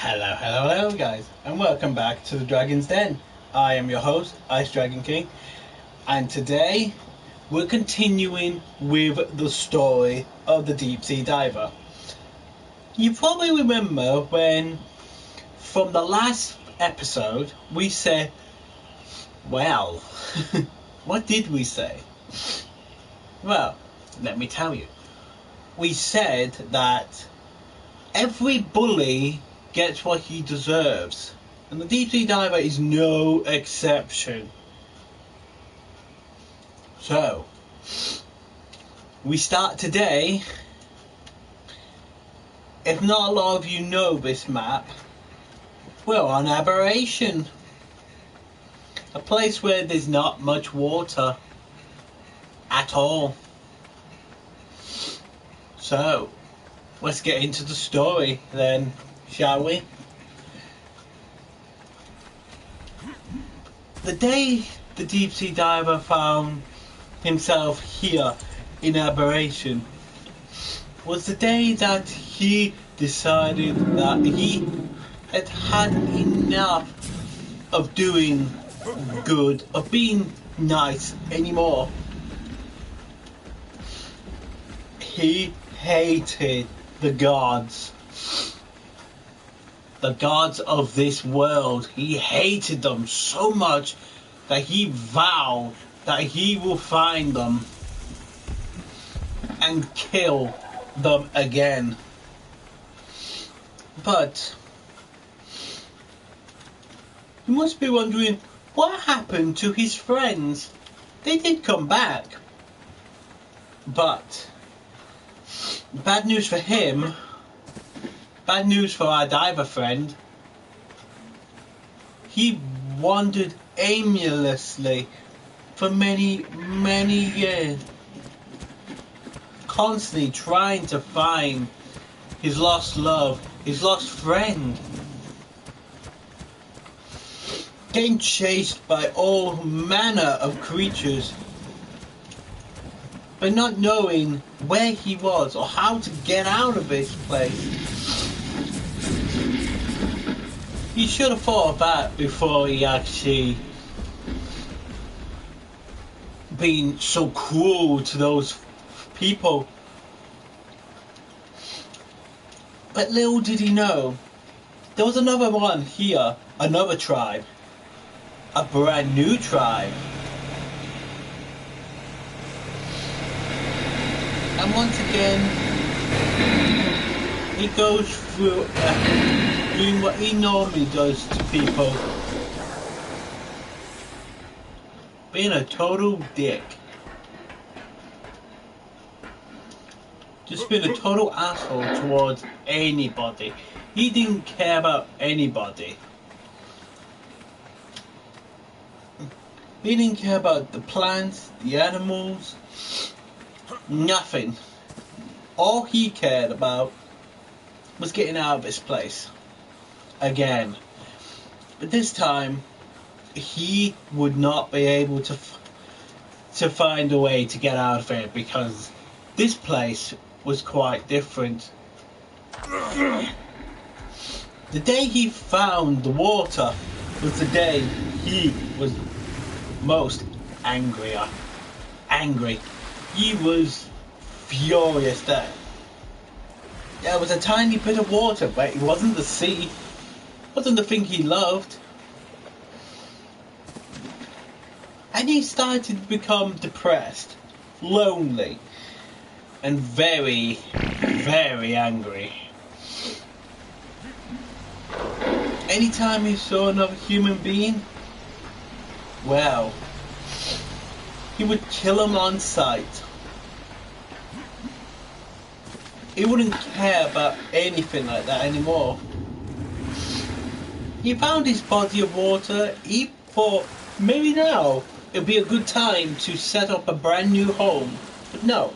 Hello guys, and welcome back to the Dragon's Den. I am your host, Ice Dragon King, and today we're continuing with the story of the Deep Sea Diver. You probably remember when, from the last episode, we said, well, what did we say? Well, let me tell you. We said that every bully gets what he deserves, and the Deep Sea Diver is no exception. So, we start today. If not a lot of you know this map, we're on Aberration, a place where there's not much water at all. So, let's get into the story then, shall we? The day the Deep Sea Diver found himself here in Aberration was the day that he decided that he had had enough of doing good, of being nice anymore. He hated the gods. The gods of this world. He hated them so much that he vowed that he will find them and kill them again. But you must be wondering, what happened to his friends? They did come back. But bad news for him. Bad news for our diver friend. He wandered aimlessly for many years, constantly trying to find his lost love, his lost friend, getting chased by all manner of creatures, but not knowing where he was or how to get out of this place. He should have thought of that before he actually been so cruel to those people. But little did he know, there was another one here, another tribe, a brand new tribe. And once again, he goes through doing what he normally does to people, being a total dick, just being a total asshole towards anybody. He didn't care about anybody. He didn't care about the plants, the animals, nothing. All he cared about was getting out of this place again. But this time he would not be able to find a way to get out of it, because this place was quite different. The day he found the water was the day he was most angry. He was furious that there was a tiny bit of water, but it wasn't the sea, wasn't the thing he loved. And he started to become depressed, lonely, and very angry. Anytime he saw another human being, well, he would kill him on sight. He wouldn't care about anything like that anymore. He found his body of water. He thought maybe now it'd be a good time to set up a brand new home. But no.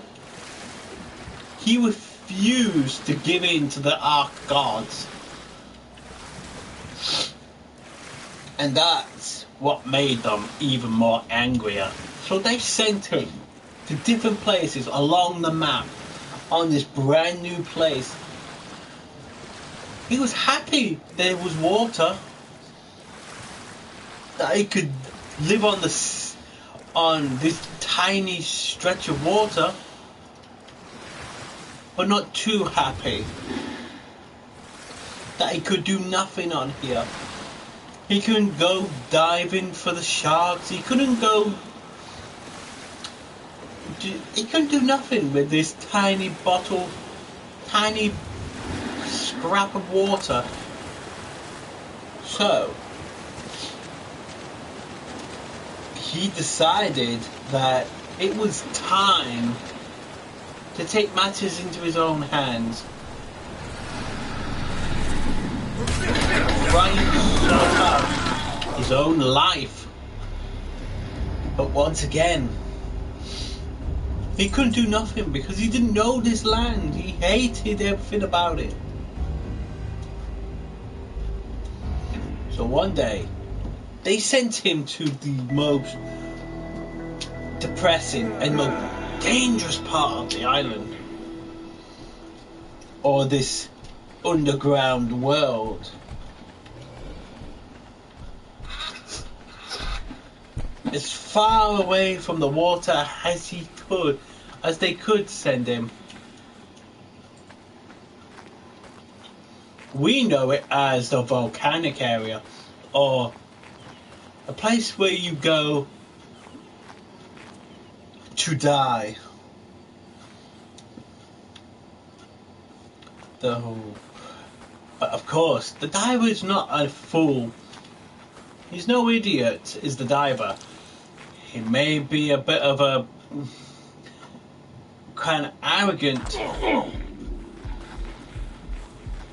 He refused to give in to the Ark gods. And that's what made them even more angrier. So they sent him to different places along the map on this brand new place. He was happy there was water, that he could live on this tiny stretch of water, but not too happy that he could do nothing on here. He couldn't go diving for the sharks. He couldn't do nothing with this tiny bottle, tiny scrap of water. So he decided that it was time to take matters into his own hands. Trying to sort out his own life. But once again, he couldn't do nothing because he didn't know this land. He hated everything about it. So one day, they sent him to the most depressing and most dangerous part of the island, or this underground world. As far away from the water as they could send him. We know it as the volcanic area, or a place where you go to die. But of course, the diver is not a fool. He's no idiot, is the diver. He may be a bit of a kind of arrogant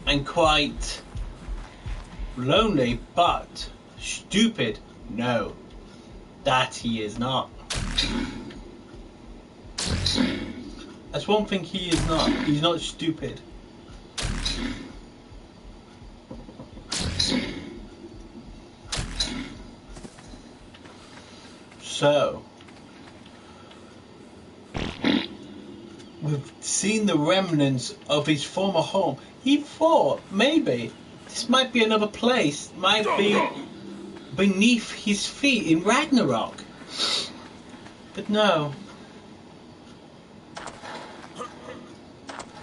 and quite lonely, but stupid. No, that he is not. That's one thing he is not. He's not stupid. So, we've seen the remnants of his former home. He thought maybe this might be another place, might be beneath his feet in Ragnarok. But no,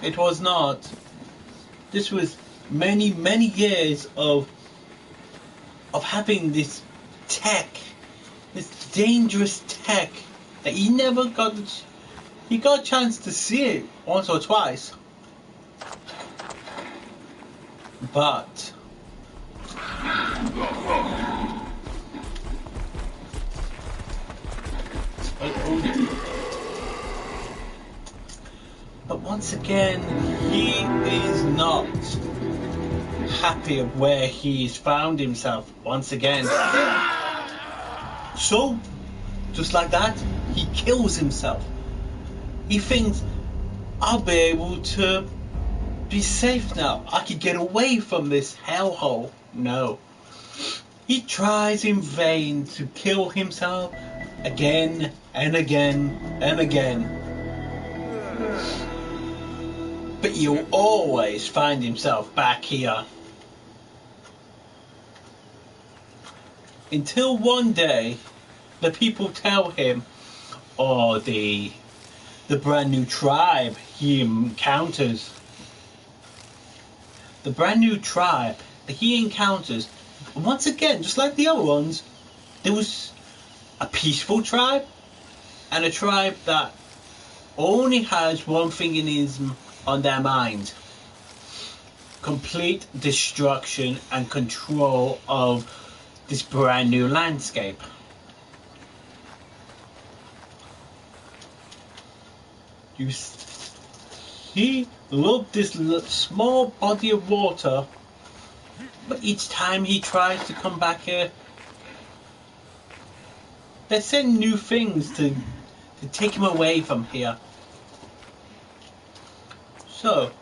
it was not. This was many, many years of having this tech, this dangerous tech that he never got. He got a chance to see it once or twice, but once again, he is not happy of where he's found himself once again. So, just like that, he kills himself. He thinks, I'll be able to be safe now. I could get away from this hellhole. No. He tries in vain to kill himself again and again and again. But he'll always find himself back here. Until one day, the people tell him, or the brand new tribe he encounters. The brand new tribe that he encounters, once again, just like the other ones, there was a peaceful tribe and a tribe that only has one thing on their mind: complete destruction and control of this brand new landscape. He loved this small body of water, but each time he tries to come back here, they send new things to take him away from here. So,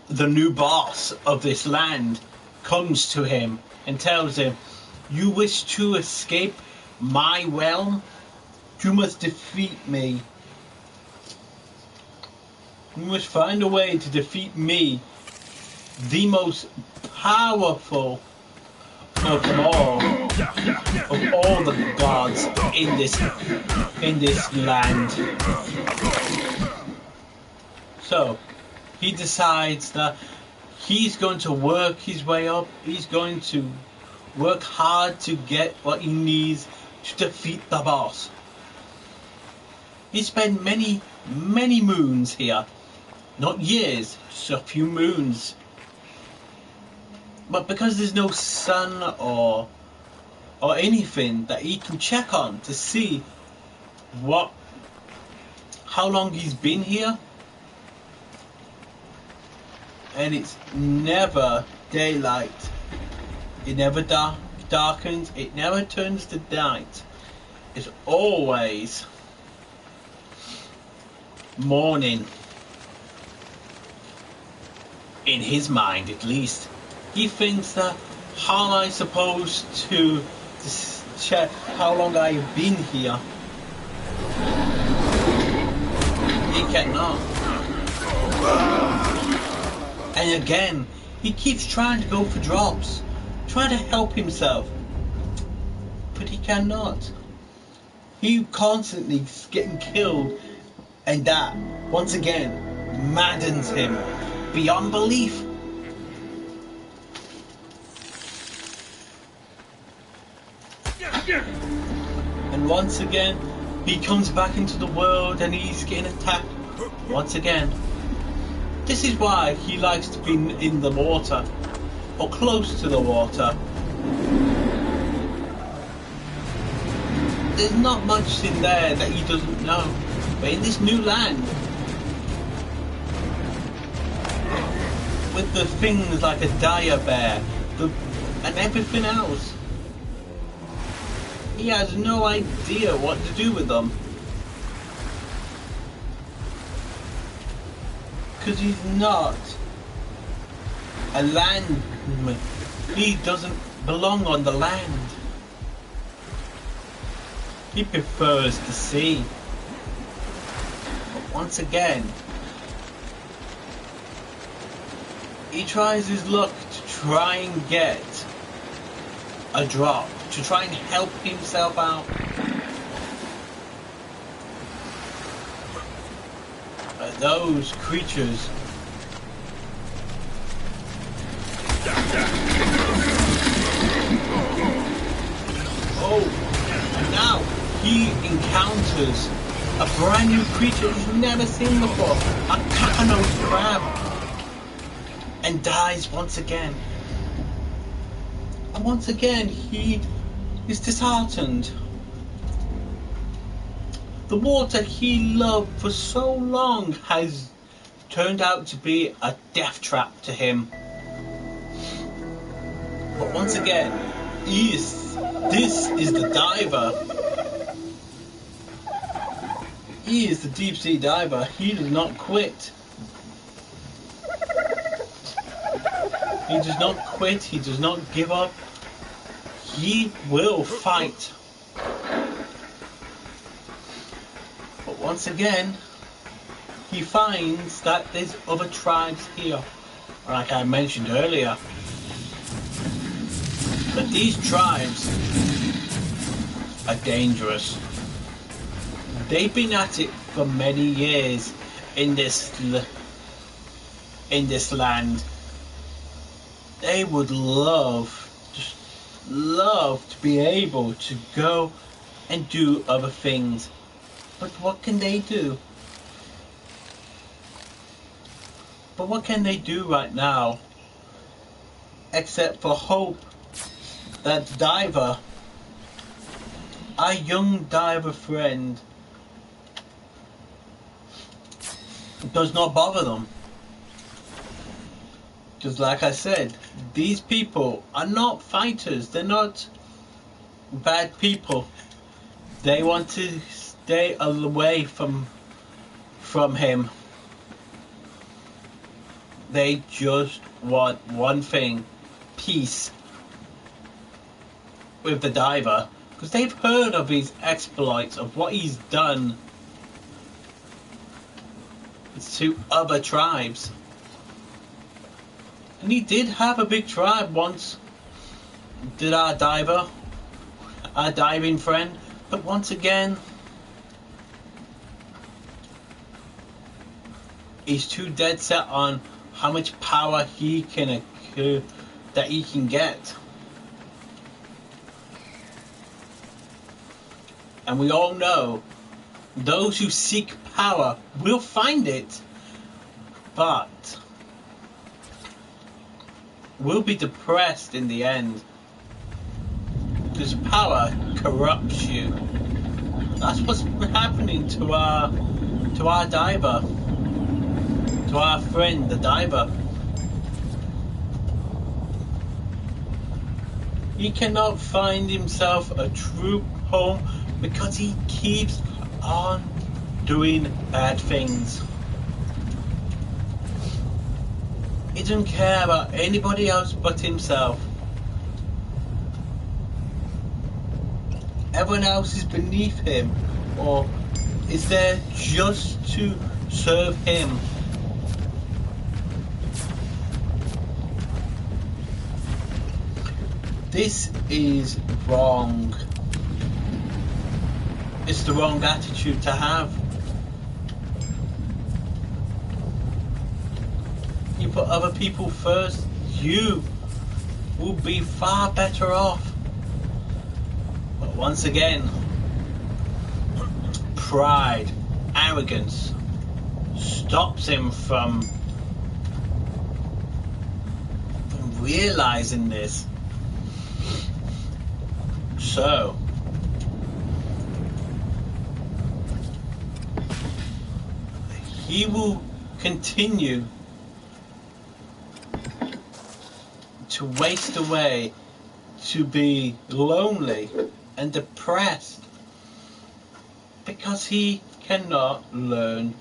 the new boss of this land comes to him and tells him, "You wish to escape my realm? You must defeat me. You must find a way to defeat me the most powerful of them all, of all the gods in this land. So he decides that he's going to work his way up. He's going to work hard to get what he needs to defeat the boss. He spent many moons here. Not years, just a few moons. But because there's no sun or anything that he can check on to see how long he's been here, and it's never daylight. It never darkens. It never turns to night. It's always morning. In his mind, at least. He thinks that, how am I supposed to check how long I've been here? He cannot. And again, he keeps trying to go for drops, trying to help himself, but he cannot. He constantly is getting killed, and that, once again, maddens him beyond belief. And once again, he comes back into the world and he's getting attacked once again. This is why he likes to be in the water, or close to the water. There's not much in there that he doesn't know, but in this new land, with the things like a dire bear and everything else, he has no idea what to do with them. Because he's not a landman. He doesn't belong on the land. He prefers the sea. But once again, he tries his luck to try and get a drop, to try and help himself out. But those creatures and now he encounters a brand new creature he's never seen before, a Cachanose crab, and dies once again. And once again, he is disheartened. The water he loved for so long has turned out to be a death trap to him. But once again, this is the diver. He is the deep sea diver. He does not quit. He does not quit. He does not give up. He will fight. But once again, he finds that there's other tribes here, like I mentioned earlier. But these tribes are dangerous. They've been at it for many years in this land. They would just love to be able to go and do other things. But what can they do? But what can they do right now? Except for hope that diver, our young diver friend, does not bother them. Because like I said, these people are not fighters. They're not bad people. They want to stay away from him. They just want one thing: peace with the diver, because they've heard of his exploits, of what he's done to other tribes. And he did have a big tribe once, did our diver, our diving friend, but once again, he's too dead set on how much power he can that he can get. And we all know those who seek power will find it, but will be depressed in the end, because power corrupts you. That's what's happening to our diver, to our friend the diver. He cannot find himself a true home because he keeps on doing bad things. He doesn't care about anybody else but himself. Everyone else is beneath him, or is there just to serve him. This is wrong. It's the wrong attitude to have. You put other people first, you will be far better off. But once again, pride, arrogance stops him from realizing this. So he will continue to waste away, to be lonely and depressed, because he cannot learn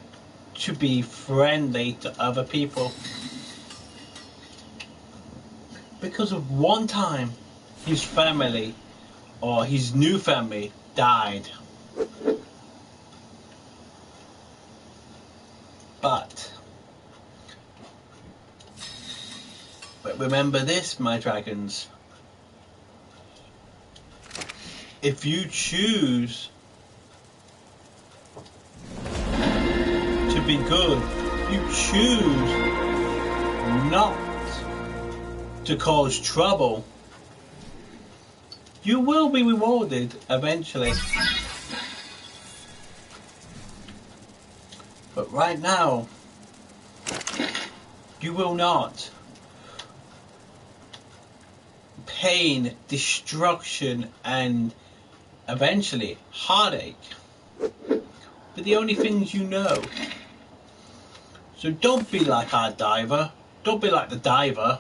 to be friendly to other people. Because of one time his family, or his new family, died. But remember this, my dragons. If you choose to be good, you choose not to cause trouble, you will be rewarded eventually. But right now, you will not. Pain, destruction, and eventually heartache. But the only things you know. So don't be like our diver. Don't be like the diver.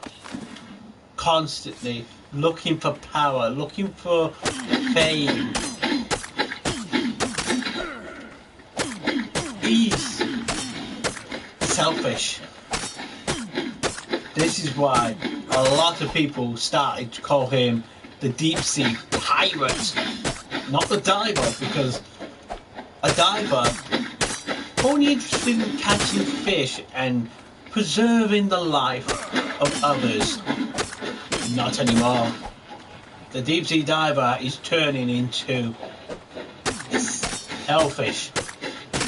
Constantly looking for power, looking for fame. He's selfish. This is why a lot of people started to call him the deep sea pirate, not the diver, because a diver only interested in catching fish and preserving the life of others. Not anymore. The deep sea diver is turning into a selfish,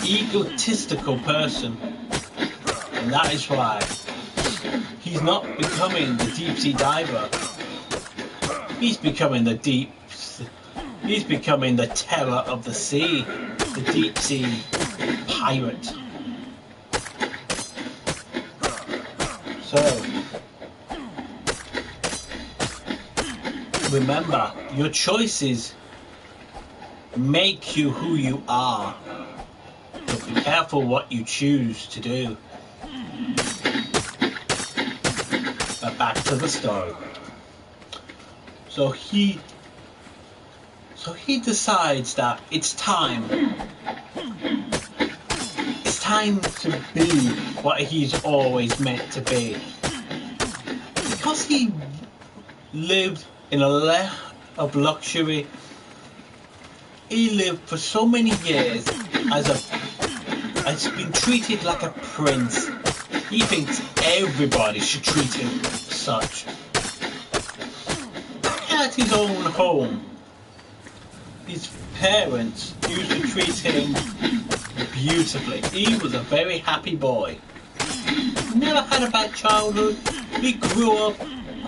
egotistical person, and that is why he's not becoming the deep sea diver. He's becoming he's becoming the terror of the sea, the deep sea pirate. So remember, your choices make you who you are. But be careful what you choose to do. But back to the story. So he decides that it's time. It's time to be what he's always meant to be. Because he lived in a life of luxury. He lived for so many years as been treated like a prince. He thinks everybody should treat him such. At his own home, his parents used to treat him beautifully. He was a very happy boy. Never had a bad childhood. He grew up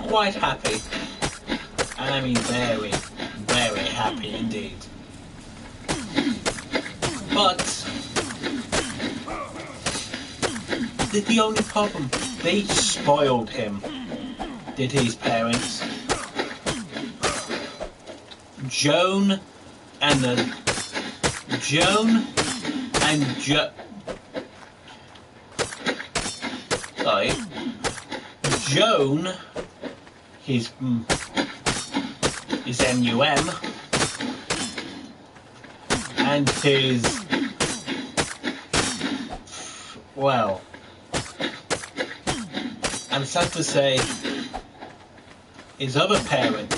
quite happy. And I mean very, very happy indeed. But the only problem, they spoiled him, did his parents. Joan and Joan, his MUM, and his, well, I'm sad to say, his other parent,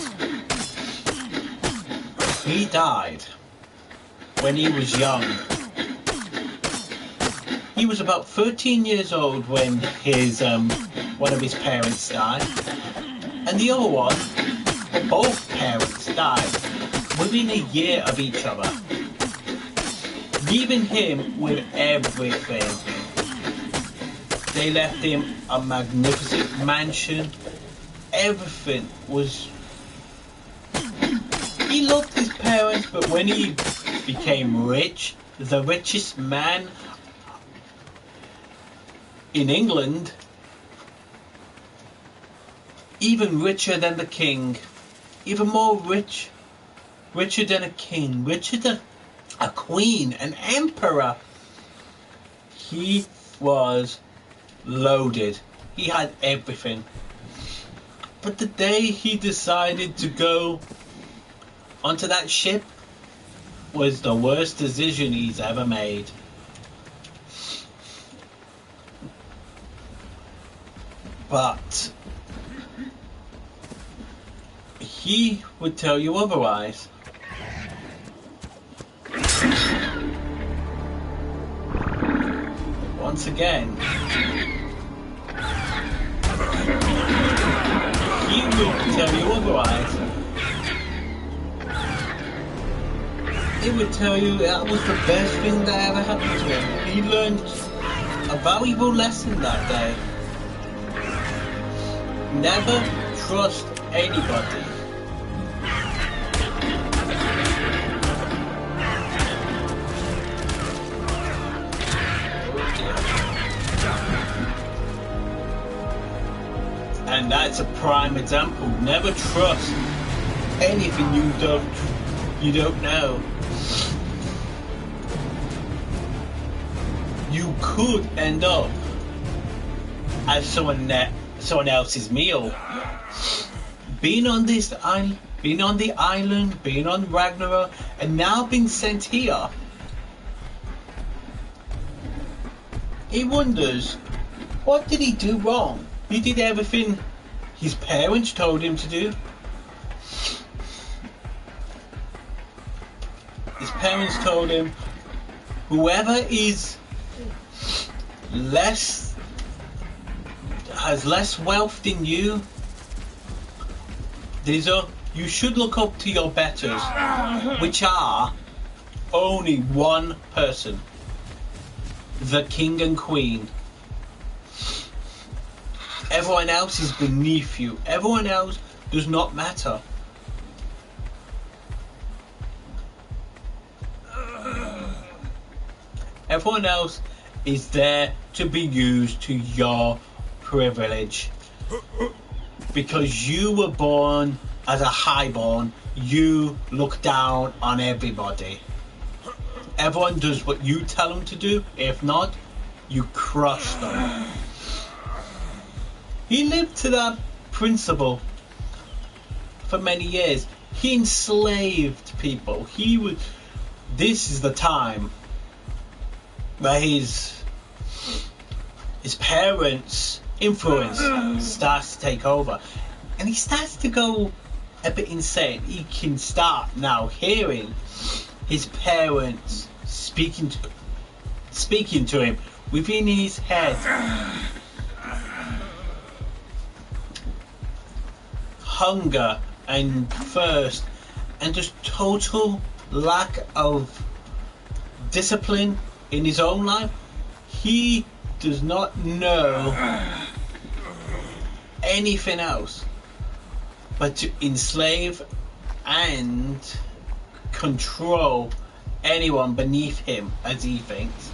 he died when he was young. He was about 13 years old when his one of his parents died, and the other one, both parents died within a year of each other, leaving him with everything. They left him a magnificent mansion. Everything was... He loved his parents, but when he became rich, the richest man in England, even richer than the king, even more richer than a king, richer than a queen, an emperor. He was loaded. He had everything. But the day he decided to go onto that ship was the worst decision he's ever made. But he would tell you otherwise. Once again, he would tell you otherwise. He would tell you that was the best thing that ever happened to him. He learned a valuable lesson that day. Never trust anybody. And that's a prime example. Never trust anything you don't know. You could end up as someone else's meal. Being on this island, being on the island, being on Ragnarok, and now being sent here. He wonders, what did he do wrong? He did everything his parents told him to do. His parents told him, whoever has less wealth than you, you should look up to your betters, which are only one person, the king and queen. Everyone else is beneath you. Everyone else does not matter. Everyone else is there to be used to your privilege. Because you were born as a highborn, you look down on everybody. Everyone does what you tell them to do. If not, you crush them. He lived to that principle for many years. He enslaved people. This is the time where his parents' influence starts to take over. And he starts to go a bit insane. He can start now hearing his parents speaking to him within his head. hunger and thirst and just total lack of discipline in his own life. He does not know anything else but to enslave and control anyone beneath him, as he thinks.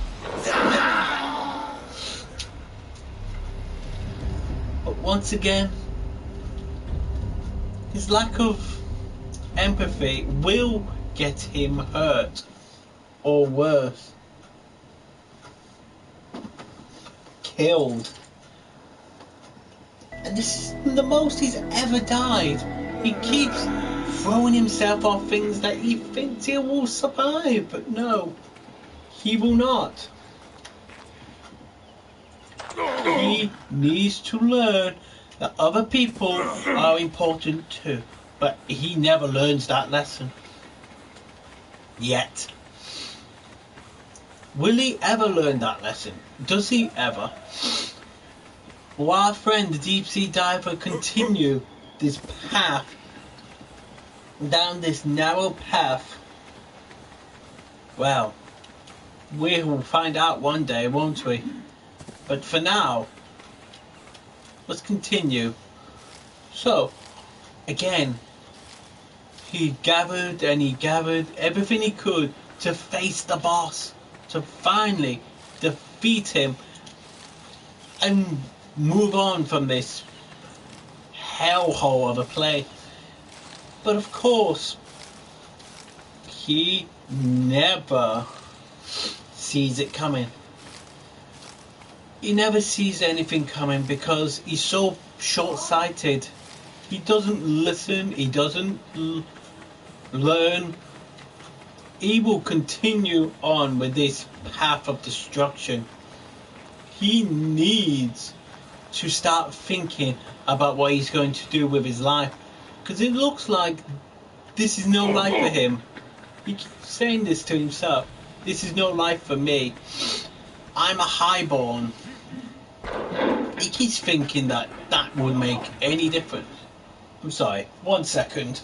But once again, his lack of empathy will get him hurt, or worse, killed. And this is the most he's ever died. He keeps throwing himself off things that he thinks he will survive, but no, he will not. He needs to learn that other people are important too, but he never learns that lesson. Yet. Will he ever learn that lesson? Does he ever? Will our friend the deep sea diver continue this path, down this narrow path? Well, we will find out one day, won't we? But for now, let's continue. So, again, he gathered everything he could to face the boss, to finally defeat him and move on from this hellhole of a place. But of course, he never sees it coming. He never sees anything coming because he's so short-sighted. He doesn't listen, he doesn't learn. He will continue on with this path of destruction. He needs to start thinking about what he's going to do with his life, because it looks like this is no life for him. He keeps saying this to himself. This is no life for me. I'm a highborn. He keeps thinking that that would make any difference. I'm sorry, 1 second.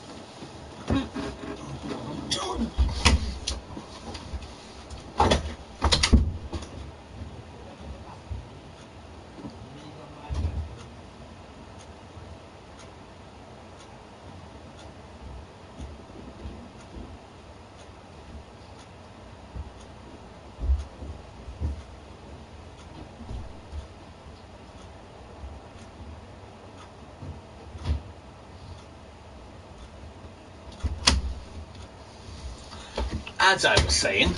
As I was saying,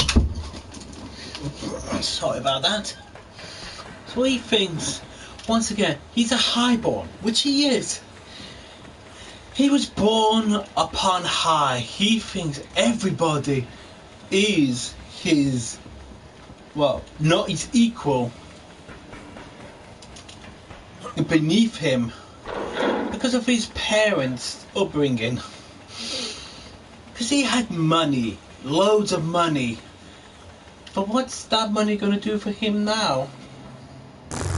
sorry about that. So he thinks, once again, he's a highborn, which he is. He was born upon high. He thinks everybody is his, well, not his equal, beneath him, because of his parents' upbringing. Because he had money. Loads of money. But what's that money going to do for him now? It's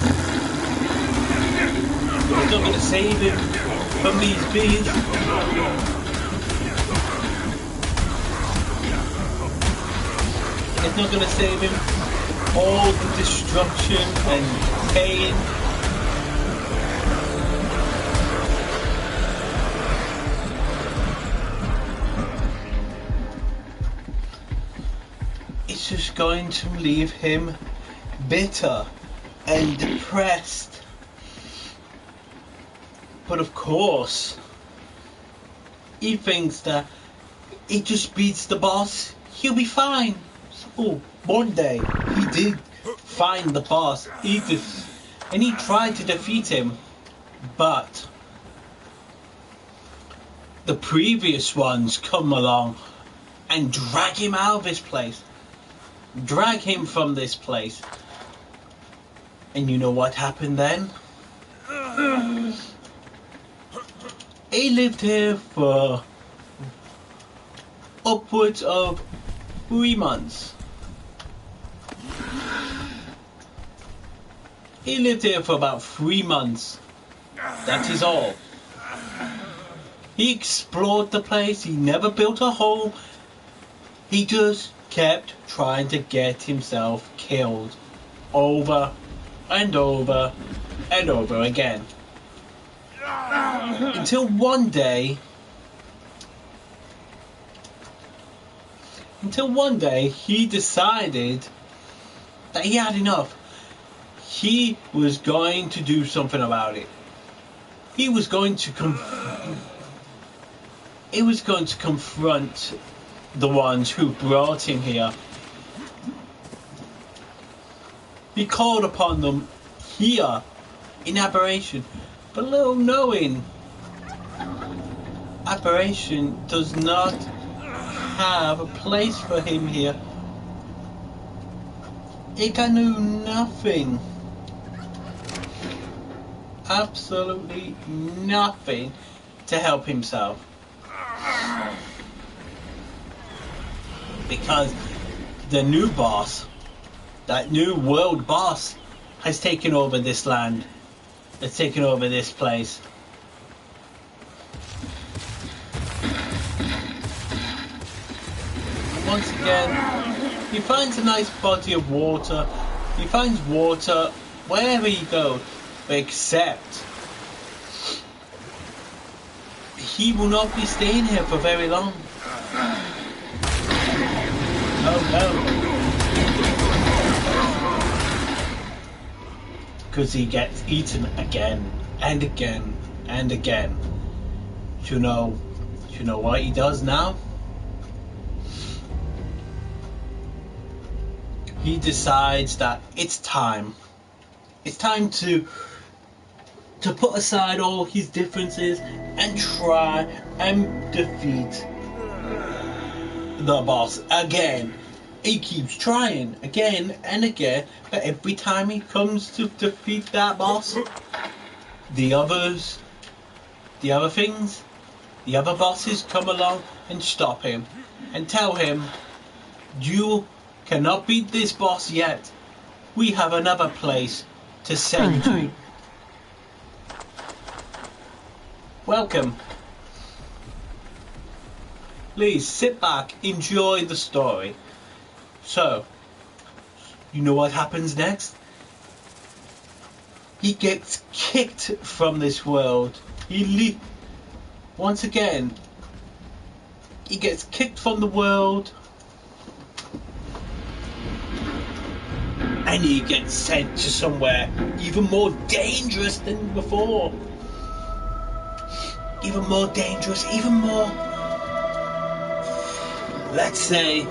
not going to save him from these bees. It's not going to save him all the destruction and pain. It's just going to leave him bitter and depressed. But of course, he thinks that he just beats the boss, he'll be fine. So one day he did find the boss, and he tried to defeat him, but the previous ones come along and drag him out of this place. Drag him from this place. And you know what happened then? He lived here for upwards of 3 months. He lived here for about 3 months. That is all. He explored the place. He never built a hole. He just kept trying to get himself killed over and over and over again. Until one day he decided that he had enough. He was going to do something about it. He was going to confront the ones who brought him here. He called upon them here in Aberration, but little knowing, Aberration does not have a place for him here. He can do nothing, absolutely nothing to help himself, because the new boss, that new world boss, has taken over this land, has taken over this place. And once again, he finds a nice body of water. He finds water wherever he goes, except he will not be staying here for very long. Oh no. Because he gets eaten again and again and again. Do you know what he does now? He decides that it's time. It's time to put aside all his differences and try and defeat the boss again. He keeps trying again and again, but every time he comes to defeat that boss, the other bosses come along and stop him and tell him, "You cannot beat this boss yet. We have another place to send you. Welcome. Please sit back, enjoy the story." So, you know what happens next? He gets kicked from this world. Once again, he gets kicked from the world, and he gets sent to somewhere even more dangerous than before. Even more dangerous, even more, let's say,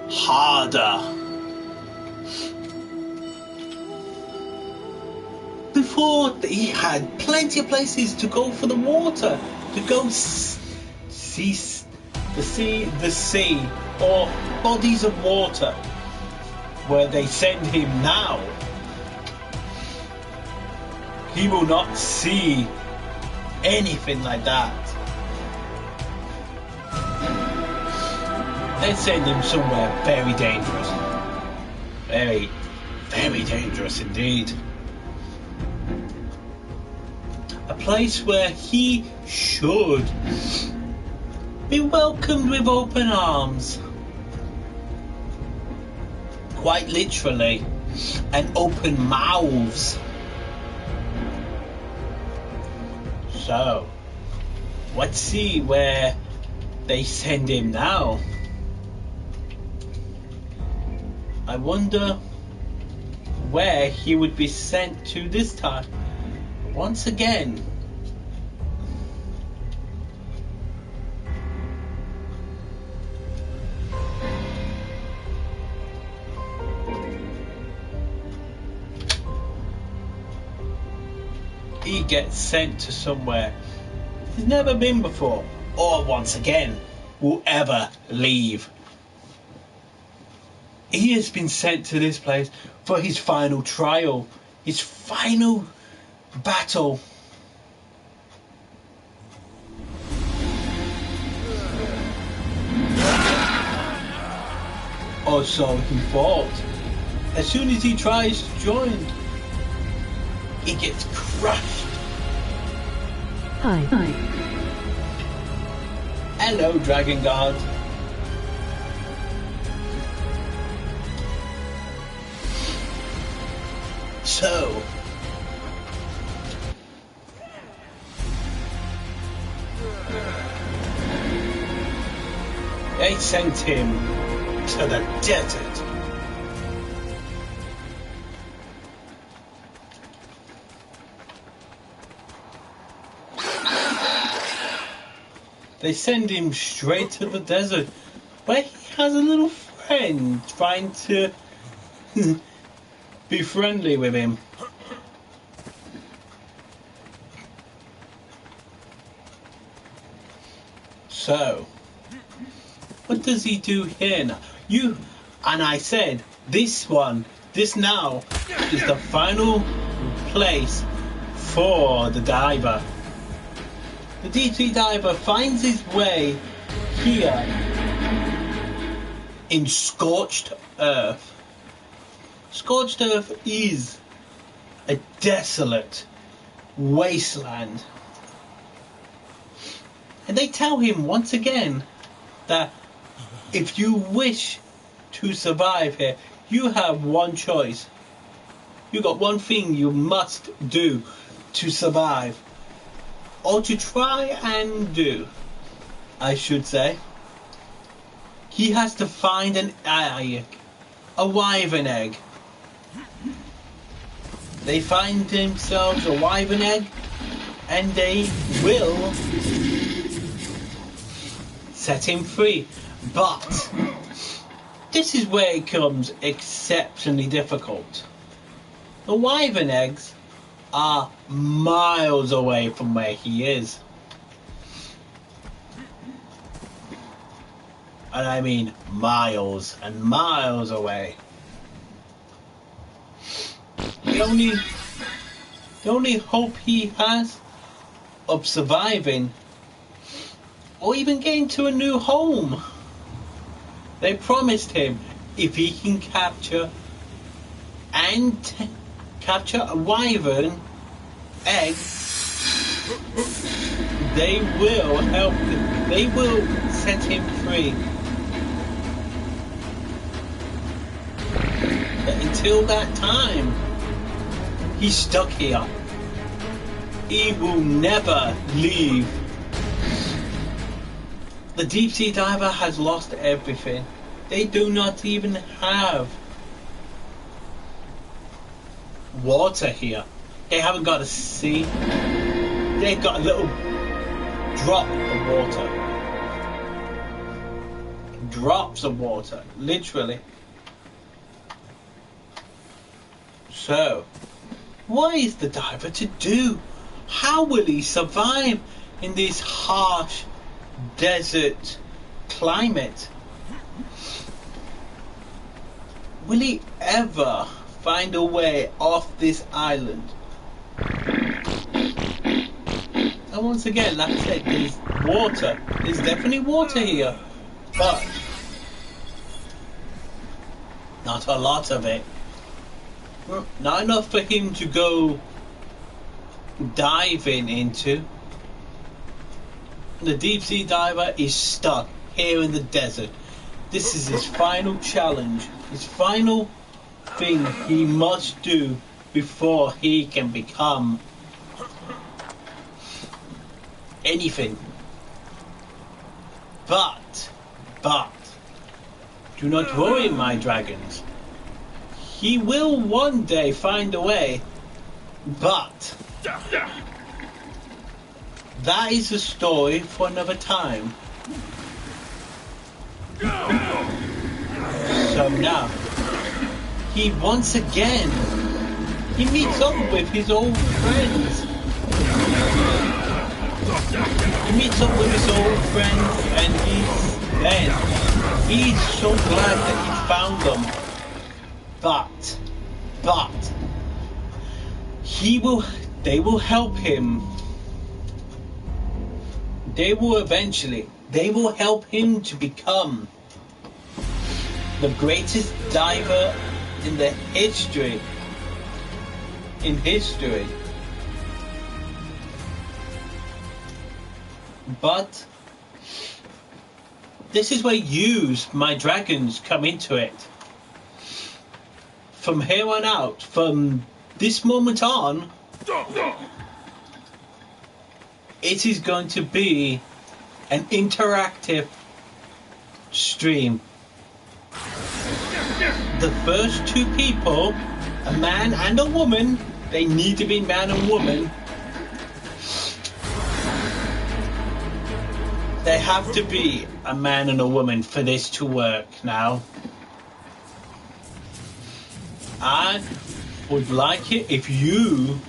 harder. Before, he had plenty of places to go for the water, to go see the sea or bodies of water. Where they send him now, he will not see anything like that. They send him somewhere very dangerous. Very, very dangerous indeed. A place where he should be welcomed with open arms. Quite literally, and open mouths. So, let's see where they send him now. I wonder where he would be sent to this time. Once again, he gets sent to somewhere he's never been before, or once again will ever leave. He has been sent to this place for his final trial, his final battle. Or so he thought. As soon as he tries to join, he gets crushed. Hi. Hello, Dragon God. So, they sent him to the desert. They send him straight to the desert, where he has a little friend trying to be friendly with him. So, what does he do here now? And I said, this now, is the final place for the diver. The deep sea diver finds his way here in Scorched Earth. Scorched Earth is a desolate wasteland. And they tell him once again that if you wish to survive here, you have one choice. You got one thing you must do to survive. Or to try and do, I should say. He has to find an egg, a wyvern egg. They find themselves a wyvern egg, and they will set him free. But this is where it becomes exceptionally difficult. The wyvern eggs are miles away from where he is. And I mean miles and miles away. The only hope he has of surviving or even getting to a new home, they promised him if he can capture a wyvern egg, they will help him. They will set him free. But until that time, he's stuck here. He will never leave. The deep sea diver has lost everything. They do not even have water here. They haven't got a sea. They've got a little drop of water. Drops of water, literally. So, what is the diver to do? How will he survive in this harsh desert climate? Will he ever find a way off this island? And once again, like I said, there's water. There's definitely water here, but not a lot of it. Not enough for him to go diving into. The deep sea diver is stuck here in the desert. This is his final challenge, his final thing he must do before he can become anything. But, do not worry, my dragons. He will one day find a way, but that is a story for another time. So now, he once again, he meets up with his old friends. He meets up with his old friends and he's so glad that he found them. But, they will help him. They will help him to become the greatest diver in history. But This is where yous, my dragons, come into it. From here on out, from this moment on, it is going to be an interactive stream. The first two people, a man and a woman, they need to be man and woman. They have to be a man and a woman for this to work now. I would like it if you,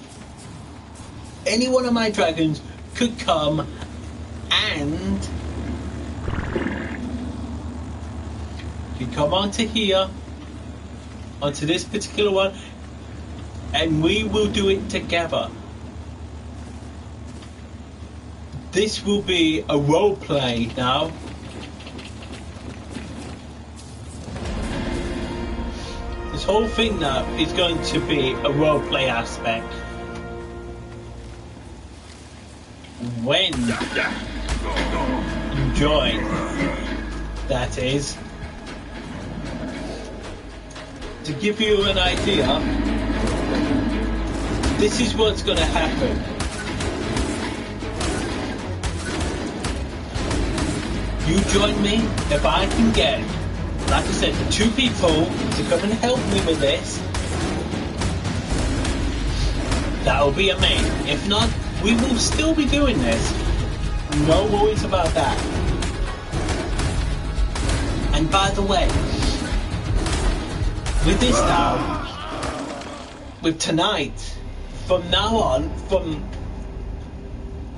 any one of my dragons, could come and you come onto here, onto this particular one, and we will do it together. This will be a role play now. This whole thing now is going to be a role play aspect. When you join, that is. To give you an idea, this is what's going to happen. You join me if I can get, like I said, 2 people to come and help me with this. That'll be amazing. If not, we will still be doing this. No worries about that. And by the way, with this now, with tonight, from now on,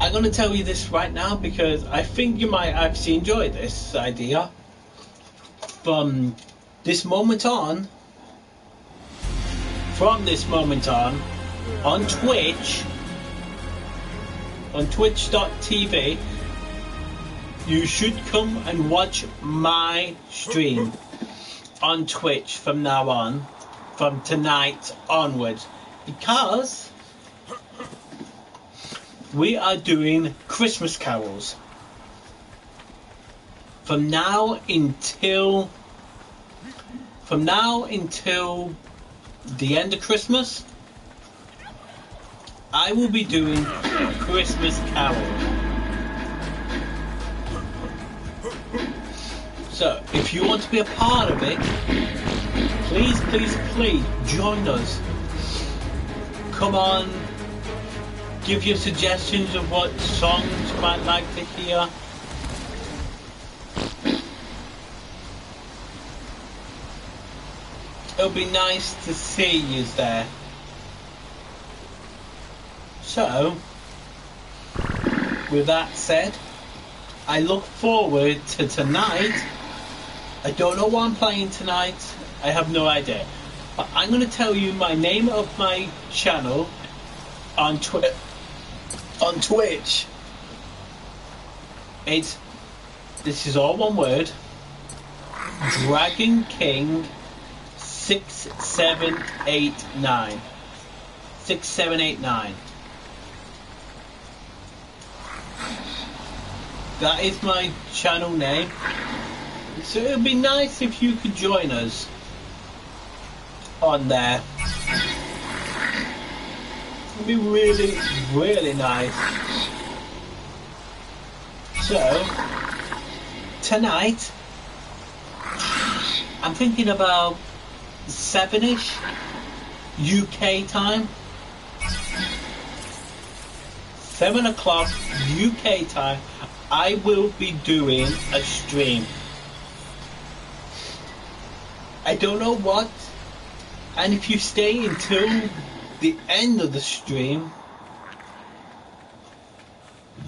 I'm going to tell you this right now because I think you might actually enjoy this idea. From this moment on, on Twitch, on twitch.tv, you should come and watch my stream on Twitch from now on, from tonight onwards, because we are doing Christmas carols from now until the end of Christmas. I will be doing Christmas carols. So if you want to be a part of it, please join us. Come on, give your suggestions of what songs you might like to hear. It'll be nice to see you there. So, with that said, I look forward to tonight. I don't know what I'm playing tonight. I have no idea. But I'm going to tell you my name of my channel on Twitch. This is all one word. Dragon King 6789. 6789. That is my channel name. So it would be nice if you could join us on there. It would be really nice. So tonight I'm thinking about 7ish UK time. 7 o'clock UK time, I will be doing a stream. I don't know what, and if you stay until the end of the stream,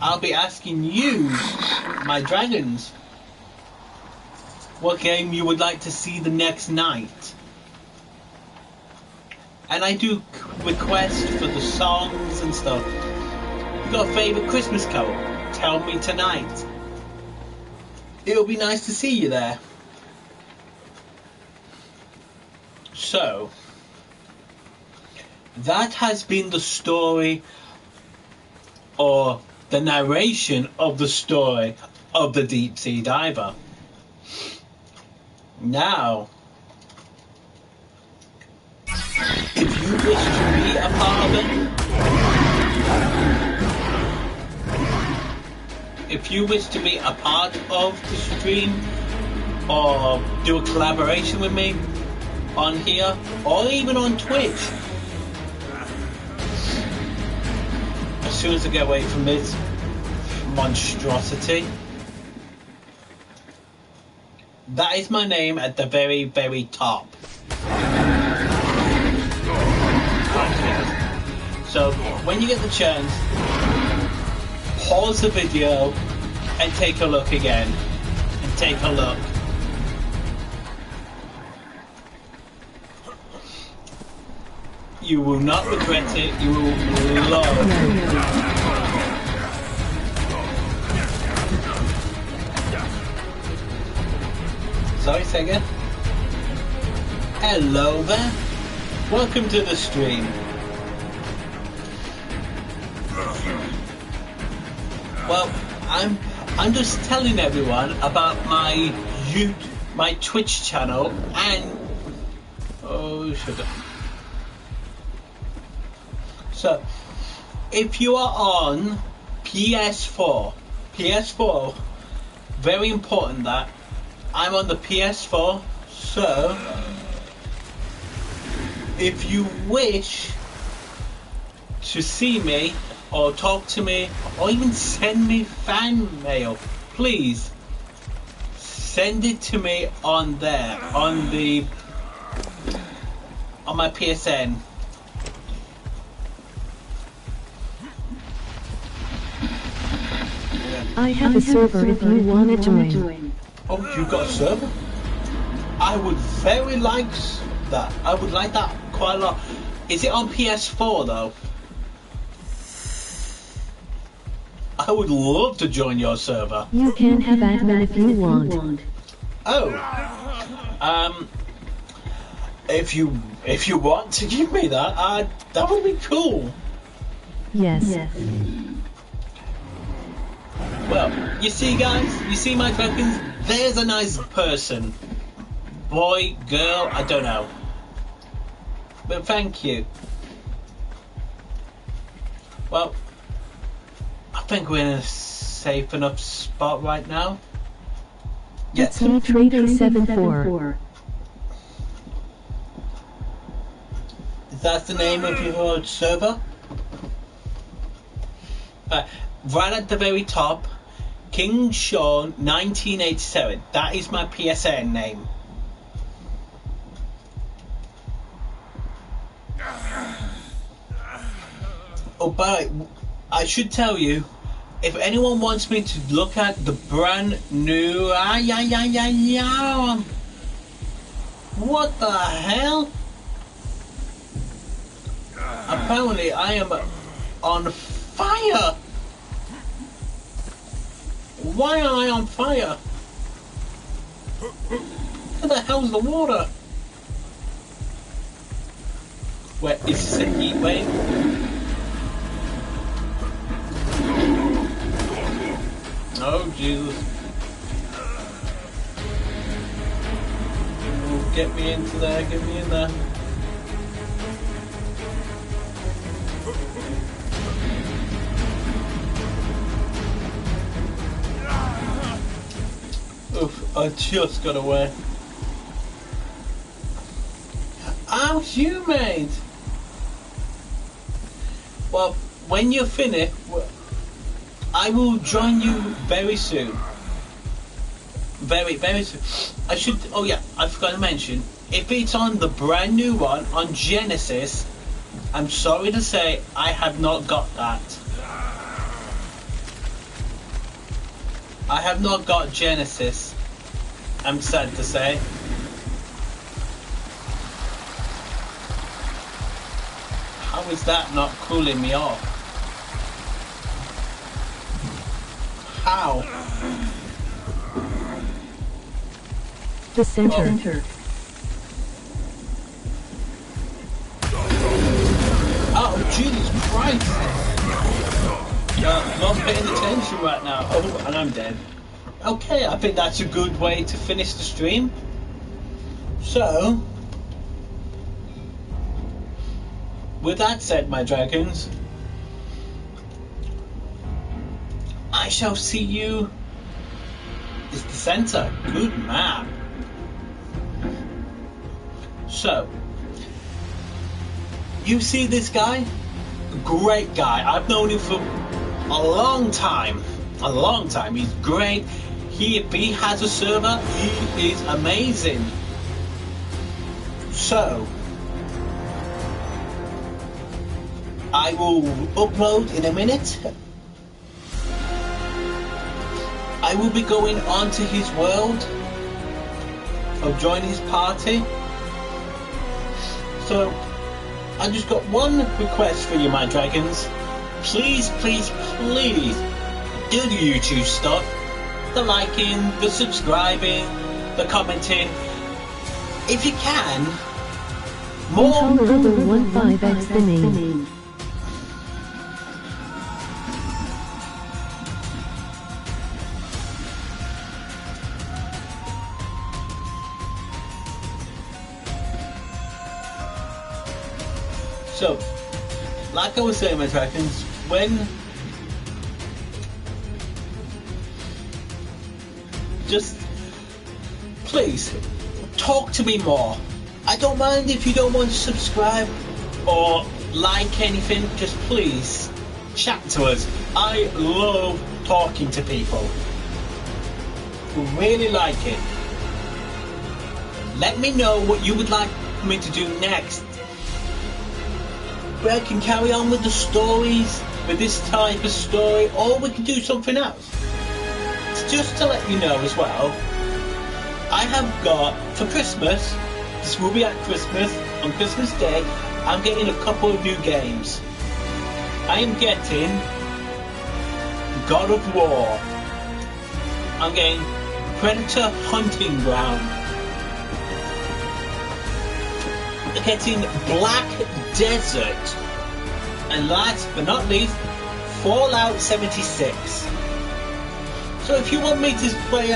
I'll be asking you, my dragons, what game you would like to see the next night. And I do request for the songs and stuff. You got a favourite Christmas carol? Tell me tonight. It'll be nice to see you there. So, that has been the story, or the narration of the story of the Deep Sea Diver. Now, if you wish to be a part of it, if you wish to be a part of the stream or do a collaboration with me on here or even on Twitch, as soon as I get away from this monstrosity, that is my name at the very, very top. So when you get the chance, pause the video and take a look again. And take a look. You will not regret it. You will love it. Sorry, say again. Hello there. Welcome to the stream. Well, I'm just telling everyone about my Twitch channel and sugar. So, if you are on PS4, very important that I'm on the PS4. So, if you wish to see me or talk to me or even send me fan mail, please send it to me on there, on my PSN. I have a server if you want to join. Oh, you got a server? I would very like that. I would like that quite a lot. Is it on PS4 though? I would love to join your server. You can have admin if you want. Oh. If you want to give me that, that would be cool. Yes. Well, you see guys, you see my dragons? There's a nice person. Boy, girl, I don't know. But thank you. Well, I think we're in a safe enough spot right now. Yes. It's Trader 74. Is that the name of your server? Right at the very top, King Sean 1987. That is my PSN name. Oh, but I should tell you, if anyone wants me to look at the brand new... What the hell? Apparently I am on fire. Why am I on fire? Where the hell's the water? Where is the heat wave? Oh Jesus! Oh, get me into there! Get me in there! Oof, I just got away. How's you, mate? Well, when you're finished, I will join you very soon. Very, very soon. I should, oh yeah, I forgot to mention, if it's on the brand new one, on Genesis, I'm sorry to say, I have not got that. I have not got Genesis. I'm sad to say. How is that not cooling me off? How? The center. Oh, Jesus Christ! Not paying attention right now. Oh, and I'm dead. Okay, I think that's a good way to finish the stream. So, with that said, my dragons, I shall see you. Is the center. Good man. So, you see this guy? Great guy. I've known him for a long time. A long time. He's great. He has a server. He is amazing. So, I will upload in a minute. I will be going onto his world. I'll join his party. So, I just got one request for you, my dragons. Please, please, please do the YouTube stuff. The liking, the subscribing, the commenting. If you can, more. Controller 15X the name. So, like I was saying, my dragons, just please talk to me more. I don't mind if you don't want to subscribe or like anything, just please chat to us. I love talking to people. Really like it. Let me know what you would like me to do next. We can carry on with the stories, with this type of story, or we can do something else. Just to let you know as well, I have got, for Christmas, this will be at Christmas, on Christmas Day, I'm getting a couple of new games. I am getting God of War. I'm getting Predator Hunting Ground. I'm getting Black Desert. And last but not least, Fallout 76. So if you want me to play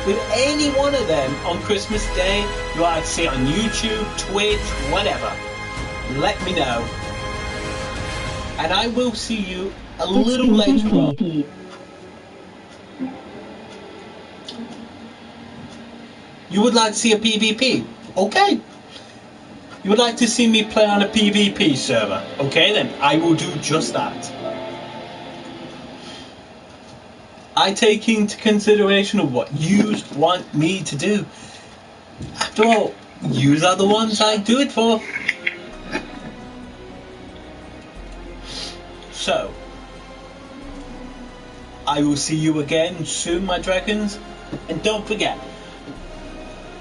with any one of them on Christmas Day, you like to see it on YouTube, Twitch, whatever, let me know. And I will see you a little later on. You would like to see a PvP? Okay. You would like to see me play on a PvP server? Okay then, I will do just that. I take into consideration of what you want me to do. After all, yous are the ones I do it for. So, I will see you again soon, my dragons. And don't forget,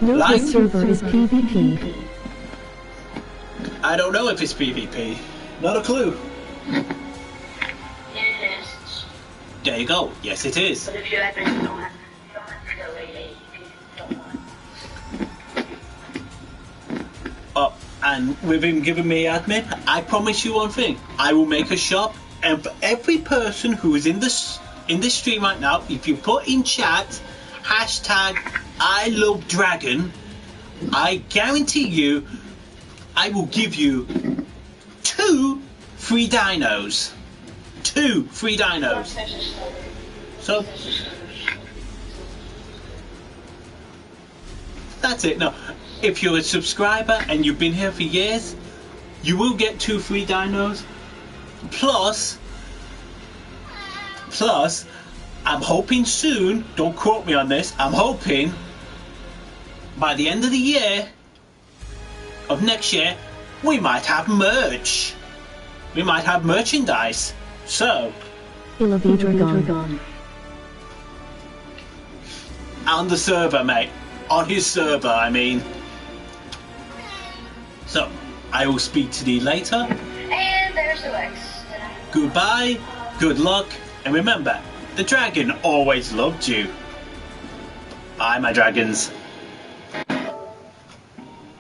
No, the server is PvP. I don't know if it's PvP. Not a clue. It is. There you go. Yes, it is. But if you admit you don't have to go away, you don't want. Oh, and with him giving me admin, I promise you one thing. I will make a shop, and for every person who is in this stream right now, if you put in chat hashtag I love dragon, I guarantee you I will give you 2 free dinos. 2 free dinos. So that's it. No, if you're a subscriber and you've been here for years, you will get 2 free dinos. Plus, I'm hoping soon, don't quote me on this, I'm hoping by the end of the year, of next year, we might have merch. We might have merchandise. So, Dragon. on the server, mate. On his server, I mean. So, I will speak to thee later. And there's the Lex. Goodbye, good luck, and remember, the dragon always loved you. Bye, my dragons.